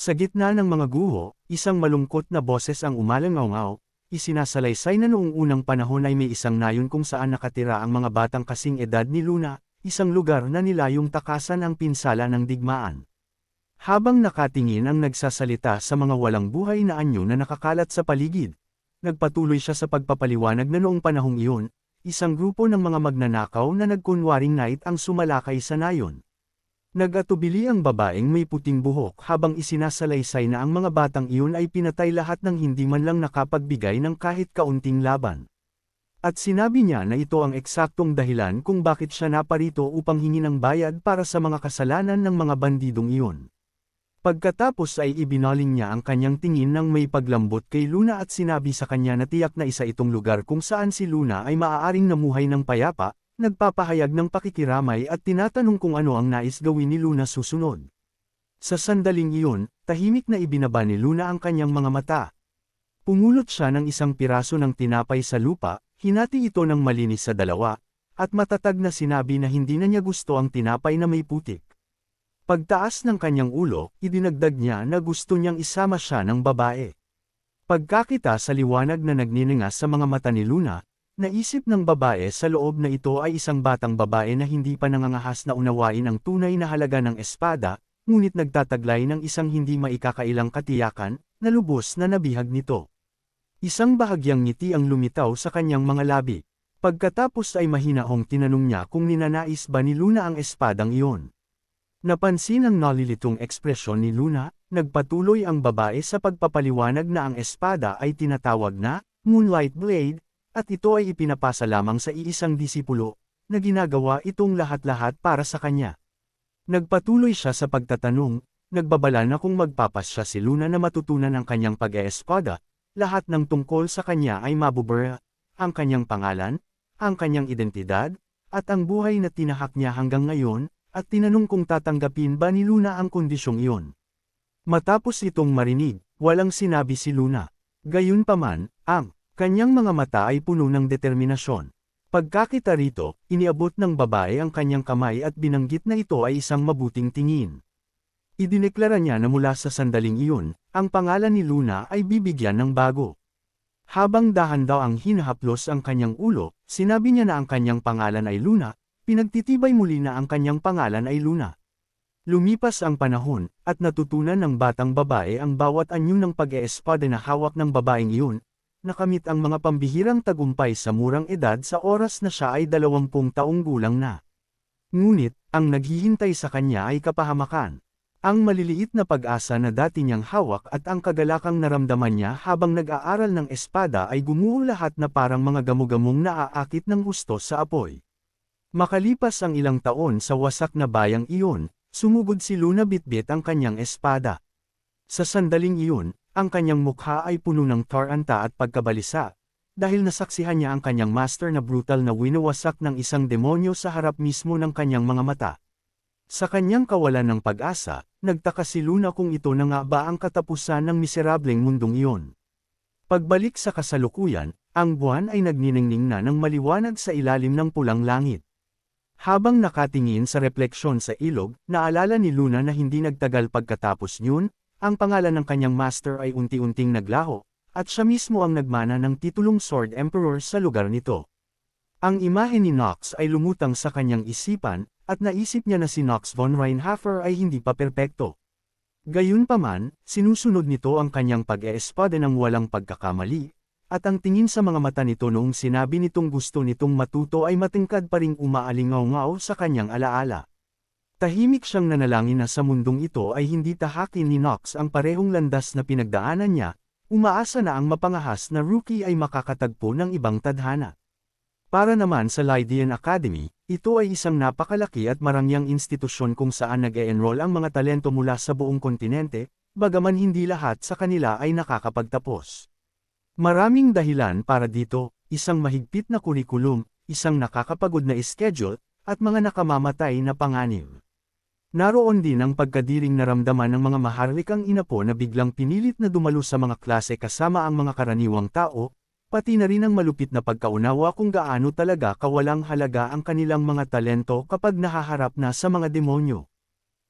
Sa gitna ng mga guho, isang malungkot na boses ang umalangaw-ngaw, isinasalaysay na noong unang panahon ay may isang nayon kung saan nakatira ang mga batang kasing edad ni Luna, isang lugar na nilayong takasan ang pinsala ng digmaan. Habang nakatingin ang nagsasalita sa mga walang buhay na anyo na nakakalat sa paligid, nagpatuloy siya sa pagpapaliwanag na noong panahong iyon, isang grupo ng mga magnanakaw na nagkunwaring night ang sumalakay sa nayon. Nag-atubili ang babaeng may puting buhok habang isinasalaysay na ang mga batang iyon ay pinatay lahat ng hindi man lang nakapagbigay ng kahit kaunting laban. At sinabi niya na ito ang eksaktong dahilan kung bakit siya naparito upang hingi ng bayad para sa mga kasalanan ng mga bandidong iyon. Pagkatapos ay ibinaling niya ang kanyang tingin ng may paglambot kay Luna at sinabi sa kanya na tiyak na isa itong lugar kung saan si Luna ay maaaring namuhay ng payapa, nagpapahayag ng pakikiramay at tinatanong kung ano ang nais gawin ni Luna susunod. Sa sandaling iyon, tahimik na ibinaba ni Luna ang kanyang mga mata. Pumulot siya ng isang piraso ng tinapay sa lupa, hinati ito ng malinis sa dalawa, at matatag na sinabi na hindi na niya gusto ang tinapay na may putik. Pagtaas ng kanyang ulo, idinagdag niya na gusto niyang isama siya ng babae. Pagkakita sa liwanag na nagniningas sa mga mata ni Luna, naisip ng babae sa loob na ito ay isang batang babae na hindi pa nangangahas na unawain ang tunay na halaga ng espada, ngunit nagtataglay ng isang hindi maikakailang katiyakan, na lubos na nabihag nito. Isang bahagyang ngiti ang lumitaw sa kanyang mga labi. Pagkatapos ay mahinahong tinanong niya kung ninanais ba ni Luna ang espadang iyon. Napansin ang nalilitong ekspresyon ni Luna, nagpatuloy ang babae sa pagpapaliwanag na ang espada ay tinatawag na Moonlight Blade, at ito ay ipinapasa lamang sa iisang disipulo, na ginagawa itong lahat-lahat para sa kanya. Nagpatuloy siya sa pagtatanong, nagbabala na kung magpapasya si Luna na matutunan ang kanyang pag-eespada, lahat ng tungkol sa kanya ay mabubura, ang kanyang pangalan, ang kanyang identidad, at ang buhay na tinahak niya hanggang ngayon, at tinanong kung tatanggapin ba ni Luna ang kondisyong iyon. Matapos itong marinig, walang sinabi si Luna. Gayunpaman, ang kanyang mga mata ay puno ng determinasyon. Pagkakita rito, iniabot ng babae ang kanyang kamay at binanggit na ito ay isang mabuting tingin. Idineklara niya na mula sa sandaling iyon, ang pangalan ni Luna ay bibigyan ng bago. Habang dahan daw ang hinahaplos ang kanyang ulo, sinabi niya na ang kanyang pangalan ay Luna, pinagtitibay muli na ang kanyang pangalan ay Luna. Lumipas ang panahon, at natutunan ng batang babae ang bawat anyo ng pag-eespada na hawak ng babaeng iyon, nakamit ang mga pambihirang tagumpay sa murang edad sa oras na siya ay 20 taong gulang na. Ngunit, ang naghihintay sa kanya ay kapahamakan. Ang maliliit na pag-asa na dati niyang hawak at ang kagalakang naramdaman niya habang nag-aaral ng espada ay gumuho lahat na parang mga gamugamong naaakit ng gusto sa apoy. Makalipas ang ilang taon sa wasak na bayang iyon, sumugod si Luna bitbit ang kanyang espada. Sa sandaling iyon, ang kanyang mukha ay puno ng taranta at pagkabalisa, dahil nasaksihan niya ang kanyang master na brutal na winawasak ng isang demonyo sa harap mismo ng kanyang mga mata. Sa kanyang kawalan ng pag-asa, nagtaka si Luna kung ito na nga ba ang katapusan ng miserableng mundong iyon. Pagbalik sa kasalukuyan, ang buwan ay nagniningning na ng maliwanag sa ilalim ng pulang langit. Habang nakatingin sa refleksyon sa ilog, naalala ni Luna na hindi nagtagal pagkatapos yun, ang pangalan ng kanyang master ay unti-unting naglaho, at siya mismo ang nagmana ng titulong Sword Emperor sa lugar nito. Ang imahe ni Nox ay lumutang sa kanyang isipan, at naisip niya na si Nox von Reinhofer ay hindi pa perpekto. Gayunpaman, sinusunod nito ang kanyang pag-eespada ng walang pagkakamali, at ang tingin sa mga mata nito noong sinabi nitong gusto nitong matuto ay matingkad pa ring umaalingaw-ngaw sa kanyang alaala. Tahimik siyang nanalangin na sa mundong ito ay hindi tahakin ni Nox ang parehong landas na pinagdaanan niya, umaasa na ang mapangahas na rookie ay makakatagpo ng ibang tadhana. Para naman sa Lydian Academy, ito ay isang napakalaki at marangyang institusyon kung saan nag-e-enroll ang mga talento mula sa buong kontinente, bagaman hindi lahat sa kanila ay nakakapagtapos. Maraming dahilan para dito, isang mahigpit na kurikulum, isang nakakapagod na schedule, at mga nakamamatay na panganib. Naroon din ang pagkadiring naramdaman ng mga maharlikang inapo na biglang pinilit na dumalo sa mga klase kasama ang mga karaniwang tao, pati na rin ang malupit na pagkaunawa kung gaano talaga kawalang halaga ang kanilang mga talento kapag nahaharap na sa mga demonyo.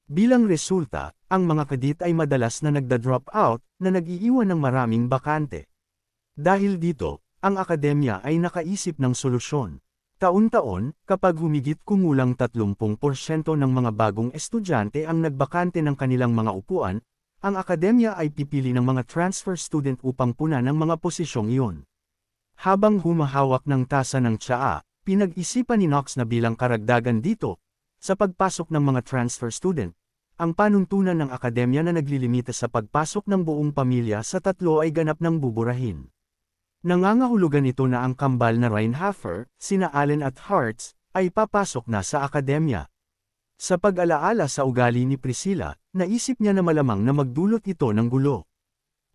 Bilang resulta, ang mga kadit ay madalas na nagda-drop out, na nag-iiwan ng maraming bakante. Dahil dito, ang akademya ay nakaisip ng solusyon. Taon-taon, kapag humigit kumulang 30% ng mga bagong estudyante ang nagbakante ng kanilang mga upuan, ang akademya ay pipili ng mga transfer student upang punan ang mga posisyong iyon. Habang humahawak ng tasa ng tsaa, pinag-isipan ni Knox na bilang karagdagan dito, sa pagpasok ng mga transfer student, ang panuntunan ng akademya na naglilimita sa pagpasok ng buong pamilya sa 3 ay ganap ng buburahin. Nangangahulugan ito na ang kambal na Reinhafer, sina Allen at Hartz, ay papasok na sa akademya. Sa pag-alaala sa ugali ni Priscilla, naisip niya na malamang na magdulot ito ng gulo.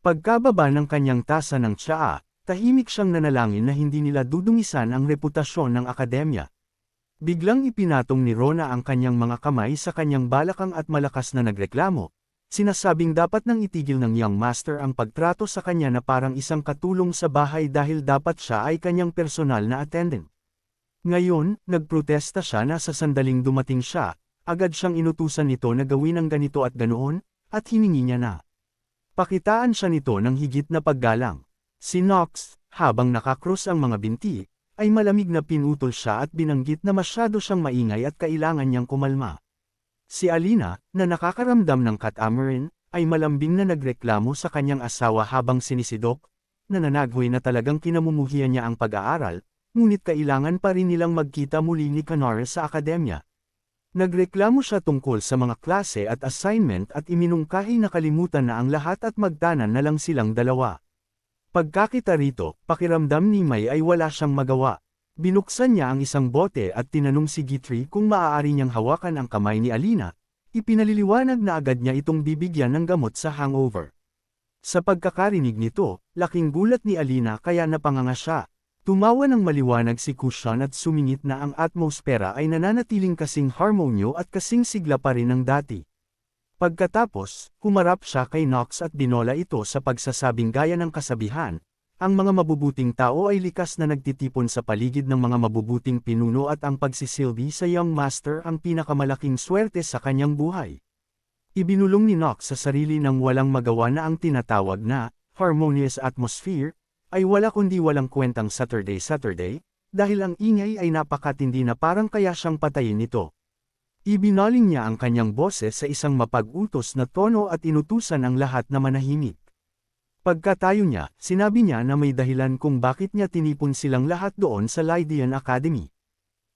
Pagkababa ng kanyang tasa ng tsaa, tahimik siyang nanalangin na hindi nila dudungisan ang reputasyon ng akademya. Biglang ipinatong ni Rona ang kanyang mga kamay sa kanyang balakang at malakas na nagreklamo, sinasabing dapat nang itigil ng young master ang pagtrato sa kanya na parang isang katulong sa bahay dahil dapat siya ay kanyang personal na attendant. Ngayon, nagprotesta siya na sa sandaling dumating siya, agad siyang inutusan nito na gawin ang ganito at ganoon, at hiningi niya na pakitaan siya nito ng higit na paggalang. Si Knox, habang nakakrus ang mga binti, ay malamig na pinutol siya at binanggit na masyado siyang maingay at kailangan niyang kumalma. Si Alina, na nakakaramdam ng catamaran, ay malambing na nagreklamo sa kanyang asawa habang sinisidok, na nanaghoy na talagang kinamumuhian niya ang pag-aaral, ngunit kailangan pa rin nilang magkita muli ni Connor sa akademya. Nagreklamo siya tungkol sa mga klase at assignment at iminungkahi na kalimutan na ang lahat at magtanan na lang silang dalawa. Pagkakita rito, pakiramdam ni May ay wala siyang magawa. Binuksan niya ang isang bote at tinanong si Guthrie kung maaari niyang hawakan ang kamay ni Alina. Ipinaliliwanag na agad niya itong bibigyan ng gamot sa hangover. Sa pagkakarinig nito, laking gulat ni Alina kaya napanganga siya. Tumawa ng maliwanag si Kushan at sumingit na ang atmosfera ay nananatiling kasing harmonyo at kasing sigla pa rin ng dati. Pagkatapos, humarap siya kay Knox at dinola ito sa pagsasabing gaya ng kasabihan, ang mga mabubuting tao ay likas na nagtitipon sa paligid ng mga mabubuting pinuno at ang pagsisilbi sa young master ang pinakamalaking swerte sa kanyang buhay. Ibinulong ni Knox sa sarili ng walang magawa na ang tinatawag na harmonious atmosphere, ay wala kundi walang kwentang Saturday, dahil ang ingay ay napakatindi na parang kaya siyang patayin nito. Ibinaling niya ang kanyang boses sa isang mapag-utos na tono at inutusan ang lahat na manahimik. Pagkatayo niya, sinabi niya na may dahilan kung bakit niya tinipon silang lahat doon sa Lydian Academy.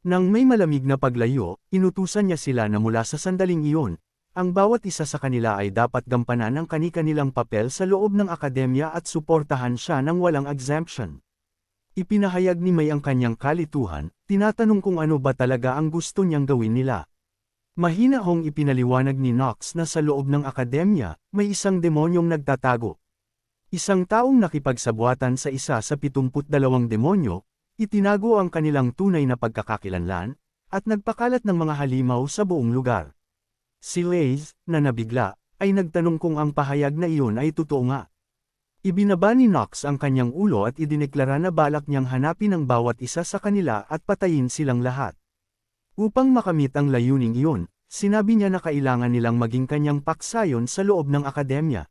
Nang may malamig na paglayo, inutusan niya sila na mula sa sandaling iyon, ang bawat isa sa kanila ay dapat gampanan ang kani-kanilang papel sa loob ng akademya at suportahan siya ng walang exemption. Ipinahayag ni May ang kanyang kalituhan, tinatanong kung ano ba talaga ang gusto niyang gawin nila. Mahinahong ipinaliwanag ni Knox na sa loob ng akademya, may isang demonyong nagtatago. Isang taong nakipagsabuatan sa isa sa 72 demonyo, itinago ang kanilang tunay na pagkakakilanlan, at nagpakalat ng mga halimaw sa buong lugar. Si Lays, na nabigla, ay nagtanong kung ang pahayag na iyon ay totoo nga. Ibinaba ni Knox ang kanyang ulo at idineklara na balak niyang hanapin ang bawat isa sa kanila at patayin silang lahat. Upang makamit ang layuning iyon, sinabi niya na kailangan nilang maging kanyang paksayon sa loob ng akademya.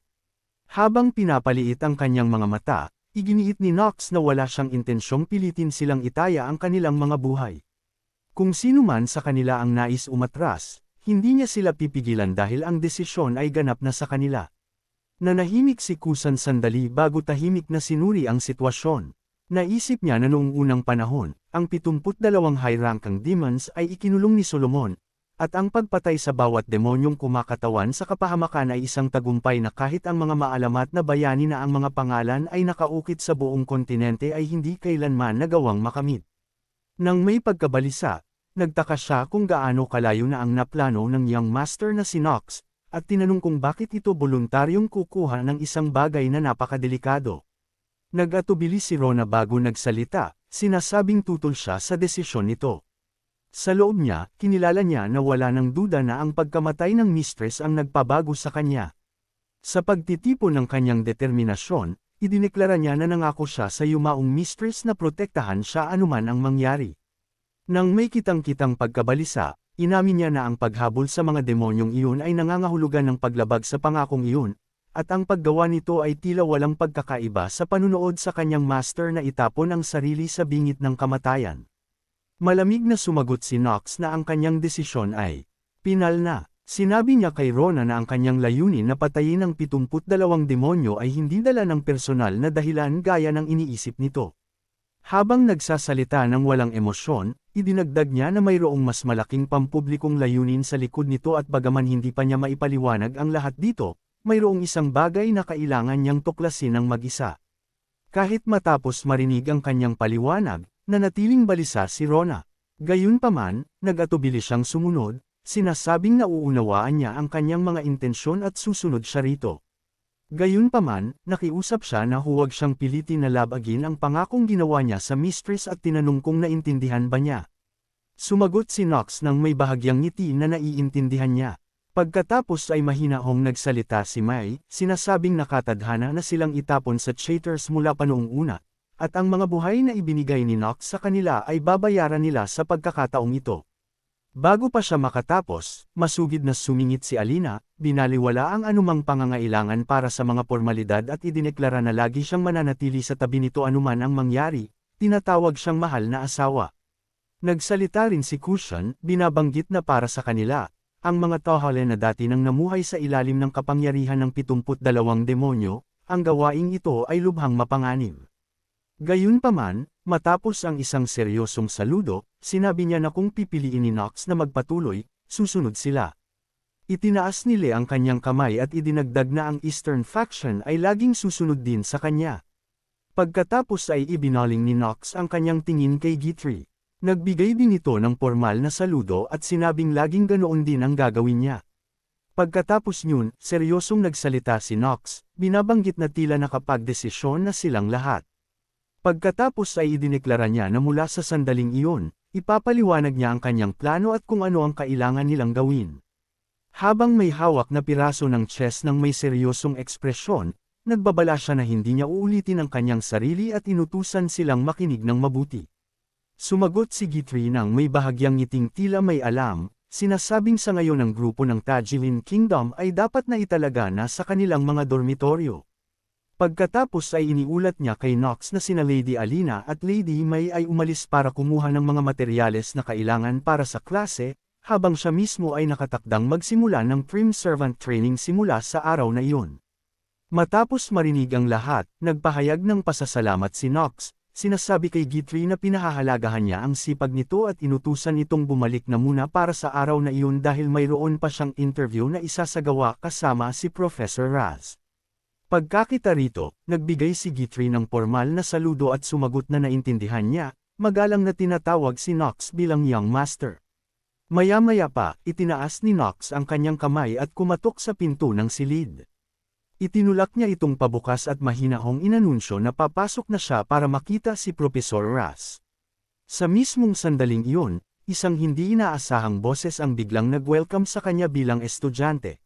Habang pinapaliit ang kanyang mga mata, iginiit ni Knox na wala siyang intensyong pilitin silang itaya ang kanilang mga buhay. Kung sino man sa kanila ang nais umatras, hindi niya sila pipigilan dahil ang desisyon ay ganap na sa kanila. Nanahimik si Kusan sandali bago tahimik na sinuri ang sitwasyon. Naisip niya na noong unang panahon, ang 72 high-ranking demons ay ikinulong ni Solomon, at ang pagpatay sa bawat demonyong kumakatawan sa kapahamakan ay isang tagumpay na kahit ang mga maalamat na bayani na ang mga pangalan ay nakaukit sa buong kontinente ay hindi kailanman nagawang makamit. Nang may pagkabalisa, nagtaka siya kung gaano kalayo na ang naplano ng young master na si Knox, at tinanong kung bakit ito voluntaryong kukuha ng isang bagay na napakadelikado. Nag-atubili si Rona bago nagsalita, sinasabing tutol siya sa desisyon nito. Sa loob niya, kinilala niya na wala ng duda na ang pagkamatay ng mistress ang nagpabago sa kanya. Sa pagtitipon ng kanyang determinasyon, idineklara niya na nangako siya sa yumaong mistress na protektahan siya anuman ang mangyari. Nang may kitang-kitang pagkabalisa, inamin niya na ang paghabol sa mga demonyong iyon ay nangangahulugan ng paglabag sa pangakong iyon, at ang paggawa nito ay tila walang pagkakaiba sa panunood sa kanyang master na itapon ang sarili sa bingit ng kamatayan. Malamig na sumagot si Nox na ang kanyang desisyon ay pinal na. Sinabi niya kay Rona na ang kanyang layunin na patayin ang 72 demonyo ay hindi dala ng personal na dahilan gaya ng iniisip nito. Habang nagsasalita ng walang emosyon, idinagdag niya na mayroong mas malaking pampublikong layunin sa likod nito at bagaman hindi pa niya maipaliwanag ang lahat dito, mayroong isang bagay na kailangan niyang tuklasin ng mag-isa. Kahit matapos marinig ang kanyang paliwanag, nanatiling balisa si Rona. Gayunpaman, nag-atubili siyang sumunod, sinasabing nauunawaan niya ang kanyang mga intensyon at susunod siya rito. Gayunpaman, nakiusap siya na huwag siyang pilitin na labagin ang pangakong ginawa niya sa mistress at tinanong kung naintindihan ba niya. Sumagot si Nox nang may bahagyang ngiti na naiintindihan niya. Pagkatapos ay mahinahong nagsalita si Mai, sinasabing nakatadhana na silang itapon sa traitors mula pa noong una, at ang mga buhay na ibinigay ni Nox sa kanila ay babayaran nila sa pagkakataong ito. Bago pa siya makatapos, masugid na sumingit si Alina, binaliwala ang anumang pangangailangan para sa mga formalidad at idineklara na lagi siyang mananatili sa tabi nito anuman ang mangyari, tinatawag siyang mahal na asawa. Nagsalita rin si Cushion, binabanggit na para sa kanila, ang mga Tohale na dati nang namuhay sa ilalim ng kapangyarihan ng 72 demonyo, ang gawaing ito ay lubhang mapanganib. Gayunpaman, matapos ang isang seryosong saludo, sinabi niya na kung pipiliin ni Nox na magpatuloy, susunod sila. Itinaas ni Lee ang kanyang kamay at idinagdag na ang Eastern faction ay laging susunod din sa kanya. Pagkatapos ay ibinaling ni Nox ang kanyang tingin kay Guthrie. Nagbigay din ito ng formal na saludo at sinabing laging ganoon din ang gagawin niya. Pagkatapos niyon, seryosong nagsalita si Nox, binabanggit na tila nakapagdesisyon na silang lahat. Pagkatapos ay idineklara niya na mula sa sandaling iyon, ipapaliwanag niya ang kanyang plano at kung ano ang kailangan nilang gawin. Habang may hawak na piraso ng chess ng may seryosong ekspresyon, nagbabala siya na hindi niya uulitin ang kanyang sarili at inutusan silang makinig ng mabuti. Sumagot si Guthrie nang may bahagyang ngiting tila may alam, sinasabing sa ngayon ang grupo ng Tagilin Kingdom ay dapat na italaga na sa kanilang mga dormitoryo. Pagkatapos ay iniulat niya kay Nox na sina Lady Alina at Lady Mai ay umalis para kumuha ng mga materyales na kailangan para sa klase, habang siya mismo ay nakatakdang magsimula ng Prim Servant Training simula sa araw na iyon. Matapos marinig ang lahat, nagpahayag ng pasasalamat si Nox, sinasabi kay Guthrie na pinahahalagahan niya ang sipag nito at inutusan itong bumalik na muna para sa araw na iyon dahil mayroon pa siyang interview na isasagawa kasama si Professor Raz. Pagkakita rito, nagbigay si Guthrie ng formal na saludo at sumagot na naintindihan niya, magalang na tinatawag si Nox bilang Young Master. Maya-maya pa, itinaas ni Nox ang kanyang kamay at kumatok sa pinto ng silid. Itinulak niya itong pabukas at mahinahong inanunsyo na papasok na siya para makita si Professor Raz. Sa mismong sandaling iyon, isang hindi inaasahang boses ang biglang nag-welcome sa kanya bilang estudyante.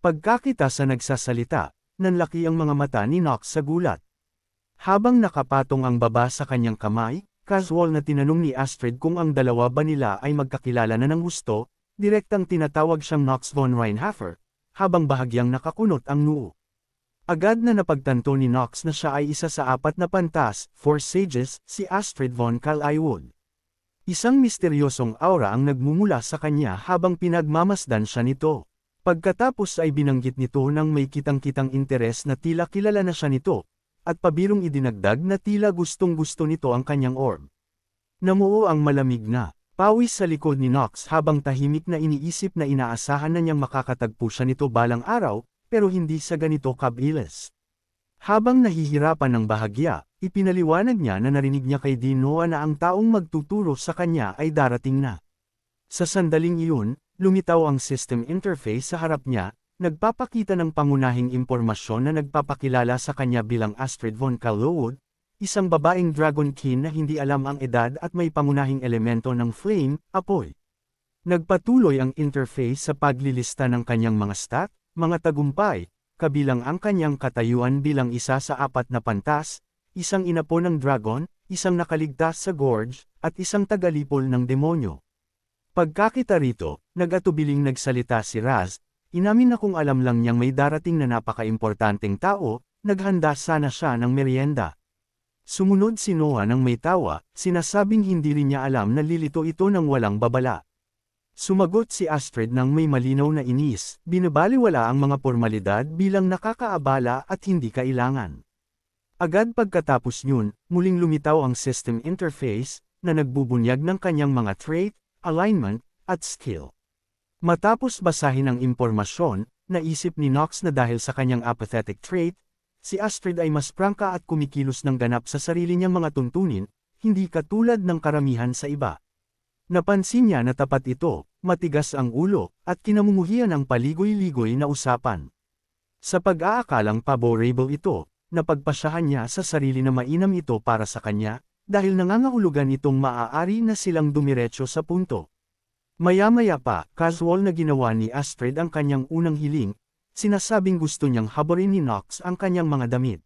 Pagkakita sa nagsasalita, nanlaki ang mga mata ni Nox sa gulat. Habang nakapatong ang baba sa kanyang kamay, casual na tinanong ni Astrid kung ang dalawa ba nila ay magkakilala na ng gusto, direktang tinatawag siyang Nox von Reinhofer, habang bahagyang nakakunot ang noo. Agad na napagtanto ni Nox na siya ay isa sa 4 na pantas, 4 sages, si Astrid von Kal-Iwood. Isang misteryosong aura ang nagmumula sa kanya habang pinagmamasdan siya nito. Pagkatapos ay binanggit nito nang may kitang-kitang interes na tila kilala na siya nito, at pabirong idinagdag na tila gustong-gusto nito ang kanyang orb. Namuo ang malamig na pawis sa likod ni Nox habang tahimik na iniisip na inaasahan na niyang makakatagpo siya nito balang araw, pero hindi sa ganito kabilis. Habang nahihirapan ng bahagya, ipinaliwanag niya na narinig niya kay Dinoa na ang taong magtuturo sa kanya ay darating na. Sa sandaling iyon, lumitaw ang system interface sa harap niya, nagpapakita ng pangunahing impormasyon na nagpapakilala sa kanya bilang Astrid von Kal-Iwood, isang babaeng Dragon King na hindi alam ang edad at may pangunahing elemento ng flame, apoy. Nagpatuloy ang interface sa paglilista ng kanyang mga stat, mga tagumpay, kabilang ang kanyang katayuan bilang isa sa 4 na pantas, isang inapo ng dragon, isang nakaligtas sa gorge, at isang tagalipol ng demonyo. Pagkakita rito, nag-atubiling nagsalita si Raz, inamin na kung alam lang niyang may darating na napaka-importanteng tao, naghanda sana siya ng merienda. Sumunod si Noah ng may tawa, sinasabing hindi rin niya alam na lilito ito ng walang babala. Sumagot si Astrid ng may malinaw na inis, binabaliwala ang mga pormalidad bilang nakakaabala at hindi kailangan. Agad pagkatapos yun, muling lumitaw ang system interface, na nagbubunyag ng kanyang mga trait, alignment, at skill. Matapos basahin ang impormasyon, naisip ni Nox na dahil sa kanyang apathetic trait, si Astrid ay mas prangka at kumikilos ng ganap sa sarili niyang mga tuntunin, hindi katulad ng karamihan sa iba. Napansin niya na tapat ito, matigas ang ulo, at kinamumuhian ang paligoy-ligoy na usapan. Sa pag-aakalang paborable ito, napagpasyahan niya sa sarili na mainam ito para sa kanya, dahil nangangahulugan itong maaari na silang dumiretso sa punto. Maya-maya pa, casual na ginawa ni Astrid ang kanyang unang hiling, sinasabing gusto niyang habarin ni Nox ang kanyang mga damit.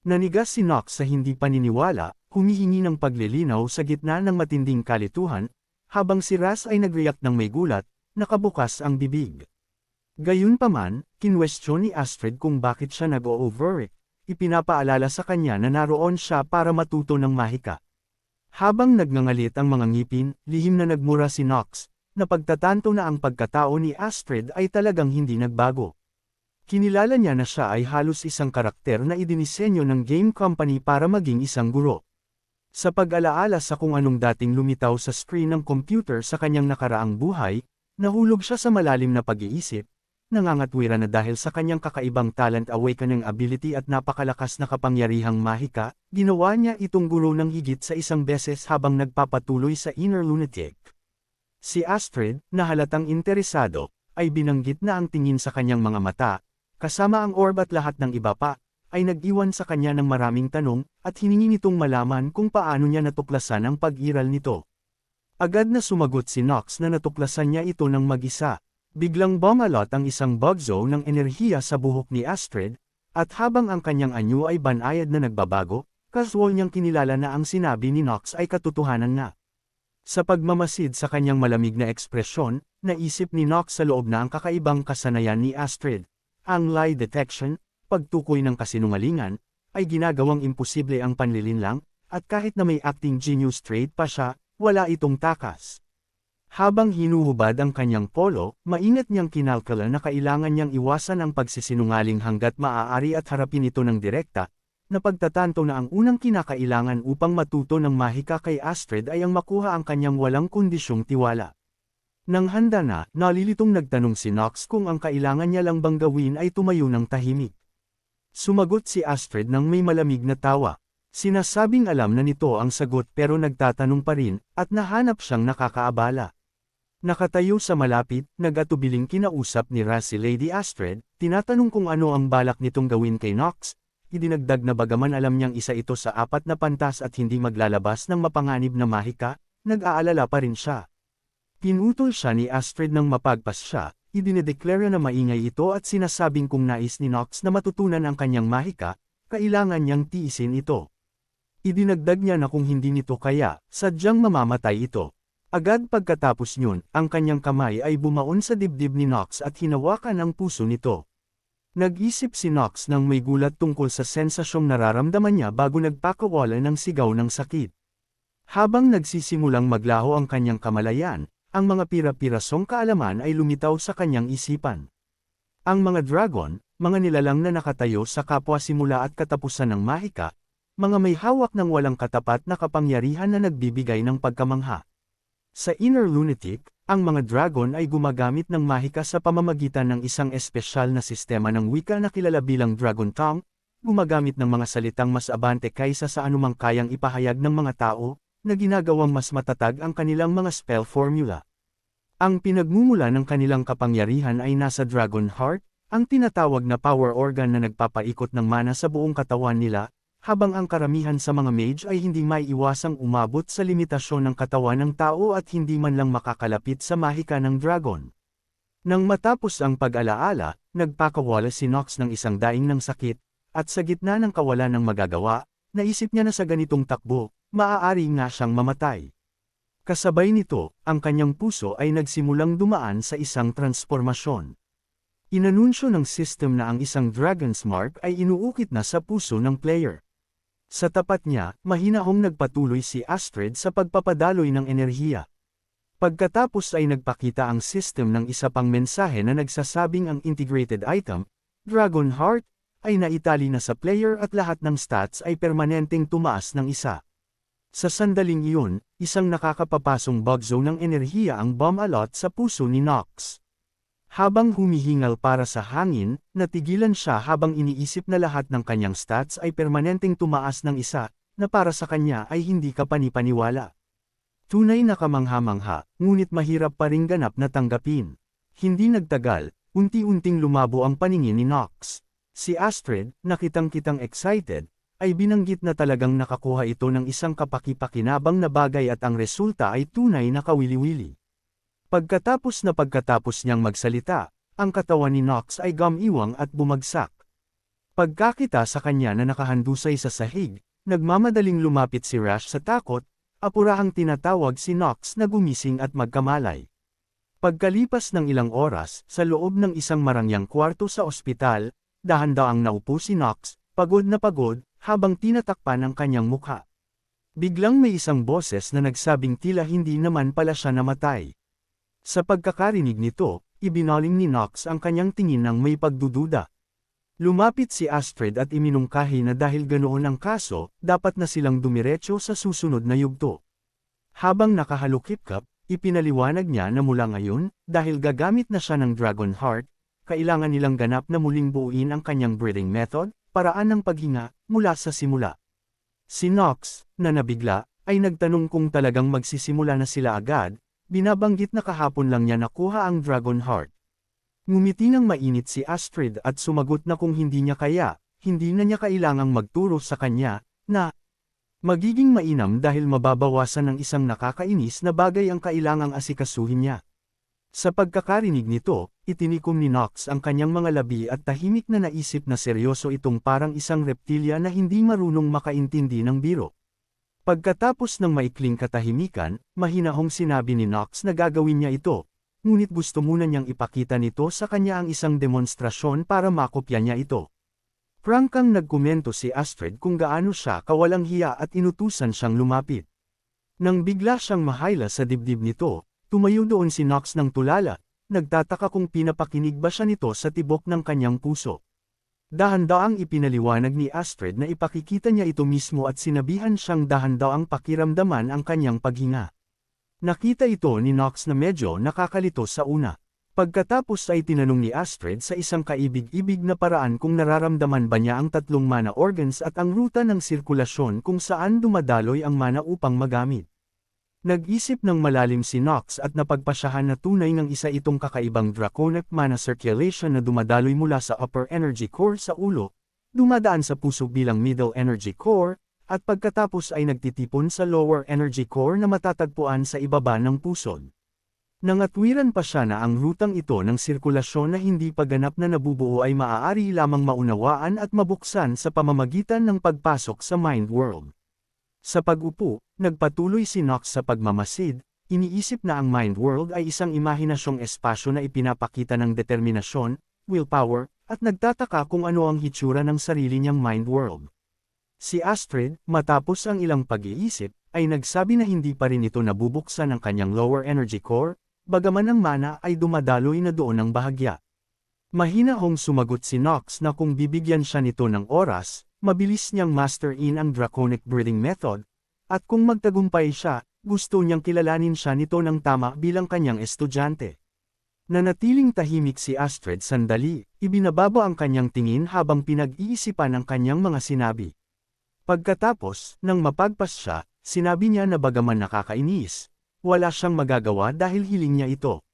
Nanigas si Nox sa hindi paniniwala, humihingi ng paglilinaw sa gitna ng matinding kalituhan, habang si Raz ay nag-react ng may gulat, nakabukas ang bibig. Gayunpaman, kinwestiyon ni Astrid kung bakit siya nag-o-overact, ipinapaalala sa kanya na naroon siya para matuto ng mahika. Habang nagngangalit ang mga ngipin, lihim na nagmura si Nox, na pagtatanto na ang pagkatao ni Astrid ay talagang hindi nagbago. Kinilala niya na siya ay halos isang karakter na idinisenyo ng game company para maging isang guro. Sa pag-alaala sa kung anong dating lumitaw sa screen ng computer sa kanyang nakaraang buhay, nahulog siya sa malalim na pag-iisip, nangangatwiran na dahil sa kanyang kakaibang talent awakening ability at napakalakas na kapangyarihang mahika, ginawa niya itong guro ng higit sa isang beses habang nagpapatuloy sa inner lunatic. Si Astrid, na halatang interesado, ay binanggit na ang tingin sa kanyang mga mata, kasama ang orb at lahat ng iba pa, ay nag-iwan sa kanya ng maraming tanong, at hiningi nitong malaman kung paano niya natuklasan ang pag-iral nito. Agad na sumagot si Nox na natuklasan niya ito ng mag-isa. Biglang bumalot ang isang bugzo ng enerhiya sa buhok ni Astrid, at habang ang kanyang anyo ay banayad na nagbabago, casual niyang kinilala na ang sinabi ni Nox ay katotohanan na. Sa pagmamasid sa kanyang malamig na ekspresyon, naisip ni Nox sa loob na ang kakaibang kasanayan ni Astrid. Ang lie detection, pagtukoy ng kasinungalingan, ay ginagawang imposible ang panlilinlang, at kahit na may acting genius trait pa siya, wala itong takas. Habang hinuhubad ang kanyang polo, maingat niyang kinalkala na kailangan niyang iwasan ang pagsisinungaling hanggat maaari at harapin ito ng direkta, na pagtatanto na ang unang kinakailangan upang matuto ng mahika kay Astrid ay ang makuha ang kanyang walang kondisyong tiwala. Nang handa na, nalilitong nagtanong si Nox kung ang kailangan niya lang bang gawin ay tumayo ng tahimik. Sumagot si Astrid ng may malamig na tawa. Sinasabing alam na nito ang sagot pero nagtatanong pa rin, at nahanap siyang nakakaabala. Nakatayo sa malapit, nag-atubiling kinausap ni Raz si Lady Astrid, tinatanong kung ano ang balak nitong gawin kay Nox, idinagdag na bagaman alam niyang isa ito sa 4 na pantas at hindi maglalabas ng mapanganib na mahika, nag-aalala pa rin siya. Pinutol siya ni Astrid nang mapagpas siya, idinedeklara na maingay ito at sinasabing kung nais ni Nox na matutunan ang kanyang mahika, kailangan niyang tiisin ito. Idinagdag niya na kung hindi nito kaya, sadyang mamamatay ito. Agad pagkatapos yun, ang kanyang kamay ay bumaon sa dibdib ni Nox at hinawakan ang puso nito. Nag-isip si Nox nang may gulat tungkol sa sensasyong nararamdaman niya bago nagpakawala ng sigaw ng sakit. Habang nagsisimulang maglaho ang kanyang kamalayan, ang mga pira-pirasong kaalaman ay lumitaw sa kanyang isipan. Ang mga dragon, mga nilalang na nakatayo sa kapwa simula at katapusan ng mahika, mga may hawak ng walang katapat na kapangyarihan na nagbibigay ng pagkamangha. Sa inner lunatic, ang mga dragon ay gumagamit ng mahika sa pamamagitan ng isang espesyal na sistema ng wika na kilala bilang Dragon Tongue, gumagamit ng mga salitang mas abante kaysa sa anumang kayang ipahayag ng mga tao, na ginagawang mas matatag ang kanilang mga spell formula. Ang pinagmumula ng kanilang kapangyarihan ay nasa Dragon Heart, ang tinatawag na power organ na nagpapaikot ng mana sa buong katawan nila, habang ang karamihan sa mga mage ay hindi maiiwasang umabot sa limitasyon ng katawan ng tao at hindi man lang makakalapit sa mahika ng dragon. Nang matapos ang pag-alaala, nagpakawala si Nox ng isang daing ng sakit, at sa gitna ng kawalan ng magagawa, naisip niya na sa ganitong takbo, maaari nga siyang mamatay. Kasabay nito, ang kanyang puso ay nagsimulang dumaan sa isang transformasyon. Inanunsyo ng system na ang isang Dragon's Mark ay inuukit na sa puso ng player. Sa tapat niya, mahinahong nagpatuloy si Astrid sa pagpapadaloy ng enerhiya. Pagkatapos ay nagpakita ang system ng isa pang mensahe na nagsasabing ang integrated item, Dragon Heart, ay naitali na sa player at lahat ng stats ay permanenteng tumaas ng isa. Sa sandaling iyon, isang nakakapapasong bug zone ng enerhiya ang bomb alot sa puso ni Nox. Habang humihingal para sa hangin, natigilan siya habang iniisip na lahat ng kanyang stats ay permanenteng tumaas ng isa, na para sa kanya ay hindi kapanipaniwala. Tunay na kamangha-mangha, ngunit mahirap pa ring ganap na tanggapin. Hindi nagtagal, unti-unting lumabo ang paningin ni Nox. Si Astrid, nakitang-kitang excited, ay binanggit na talagang nakakuha ito ng isang kapaki-pakinabang na bagay at ang resulta ay tunay na kawili-wili. Pagkatapos niyang magsalita, ang katawan ni Nox ay gumiwang at bumagsak. Pagkakita sa kanya na nakahandusay sa sahig, nagmamadaling lumapit si Rash sa takot, apurahang tinatawag si Nox na gumising at magkamalay. Pagkalipas ng ilang oras, sa loob ng isang marangyang kwarto sa ospital, dahan-daang naupo si Nox, pagod na pagod, habang tinatakpan ang kanyang mukha. Biglang may isang boses na nagsabing tila hindi naman pala siya namatay. Sa pagkakarinig nito, ibinaling ni Nox ang kanyang tingin ng may pagdududa. Lumapit si Astrid at iminungkahi na dahil ganoon ang kaso, dapat na silang dumiretso sa susunod na yugto. Habang nakahalukip-kap, ipinaliwanag niya na mula ngayon, dahil gagamit na siya ng Dragon Heart, kailangan nilang ganap na muling buuin ang kanyang breathing method, paraan ng paghinga, mula sa simula. Si Nox, na nabigla, ay nagtanong kung talagang magsisimula na sila agad. Binabanggit na kahapon lang niya nakuha ang Dragon Heart. Ngumiti ng mainit si Astrid at sumagot na kung hindi niya kaya, hindi na niya kailangang magturo sa kanya, na magiging mainam dahil mababawasan ng isang nakakainis na bagay ang kailangang asikasuhin niya. Sa pagkakarinig nito, itinikom ni Nox ang kanyang mga labi at tahimik na naisip na seryoso itong parang isang reptilya na hindi marunong makaintindi ng biro. Pagkatapos ng maikling katahimikan, mahinahong sinabi ni Nox na gagawin niya ito, ngunit gusto muna niyang ipakita nito sa kanya ang isang demonstrasyon para makopya niya ito. Prangkang nagkomento si Astrid kung gaano siya kawalang hiya at inutusan siyang lumapit. Nang bigla siyang mahayla sa dibdib nito, tumayo doon si Nox ng tulala, nagtataka kung pinapakinig ba siya nito sa tibok ng kanyang puso. Dahan-daang ipinaliwanag ni Astrid na ipakikita niya ito mismo at sinabihan siyang dahan-daang pakiramdaman ang kanyang paghinga. Nakita ito ni Nox na medyo nakakalito sa una. Pagkatapos ay tinanong ni Astrid sa isang kaibig-ibig na paraan kung nararamdaman ba niya ang tatlong mana organs at ang ruta ng sirkulasyon kung saan dumadaloy ang mana upang magamit. Nag-isip ng malalim si Nox at napagpasyahan na tunay ng isa itong kakaibang draconic mana circulation na dumadaloy mula sa upper energy core sa ulo, dumadaan sa puso bilang middle energy core, at pagkatapos ay nagtitipon sa lower energy core na matatagpuan sa ibaba ng pusod. Nangatwiran pa siya na ang rutang ito ng sirkulasyon na hindi pa ganap na nabubuo ay maaari lamang maunawaan at mabuksan sa pamamagitan ng pagpasok sa mind world. Sa pag-upo, nagpatuloy si Nox sa pagmamasid, iniisip na ang mind world ay isang imahinasyong espasyo na ipinapakita ng determinasyon, willpower, at nagtataka kung ano ang hitsura ng sarili niyang mind world. Si Astrid, matapos ang ilang pag-iisip, ay nagsabi na hindi pa rin ito nabubuksan ng kanyang lower energy core, bagaman ang mana ay dumadaloy na doon ng bahagya. Mahinahong sumagot si Nox na kung bibigyan siya nito ng oras, mabilis niyang master-in ang draconic breathing method, at kung magtagumpay siya, gusto niyang kilalanin siya nito ng tama bilang kanyang estudyante. Nanatiling tahimik si Astrid sandali, ibinababa ang kanyang tingin habang pinag-iisipan ang kanyang mga sinabi. Pagkatapos, nang mapagpas siya, sinabi niya na bagaman nakakainis, wala siyang magagawa dahil hiling niya ito.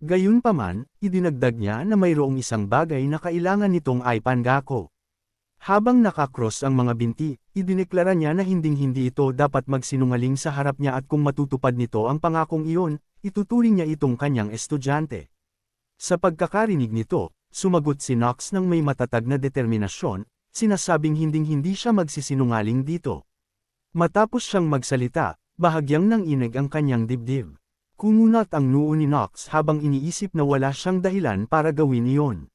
Gayunpaman, idinagdag niya na mayroong isang bagay na kailangan nitong Ipangako. Habang nakakross ang mga binti, idineklara niya na hinding-hindi ito dapat magsinungaling sa harap niya at kung matutupad nito ang pangakong iyon, ituturing niya itong kanyang estudyante. Sa pagkakarinig nito, sumagot si Nox ng may matatag na determinasyon, sinasabing hinding-hindi siya magsisinungaling dito. Matapos siyang magsalita, Bahagyang nanginig ang kanyang dibdib. Kumunat ang noo ni Nox habang iniisip na wala siyang dahilan para gawin iyon.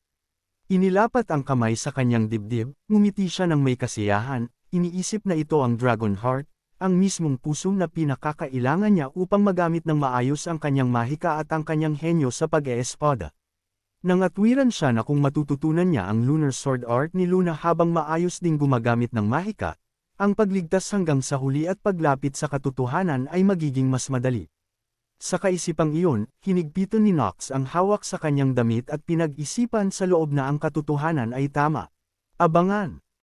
Inilapat ang kamay sa kanyang dibdib, ngumiti siya ng may kasiyahan, iniisip na ito ang Dragon Heart, ang mismong puso na pinakakailangan niya upang magamit ng maayos ang kanyang mahika at ang kanyang henyo sa pag-eespada. Nangatwiran siya na kung matututunan niya ang Lunar Sword Art ni Luna habang maayos ding gumagamit ng mahika, ang pagligtas hanggang sa huli at paglapit sa katotohanan ay magiging mas madali. Sa kaisipang iyon, hinigpitan ni Nox ang hawak sa kanyang damit at pinag-isipan sa loob na ang katotohanan ay tama. Abangan!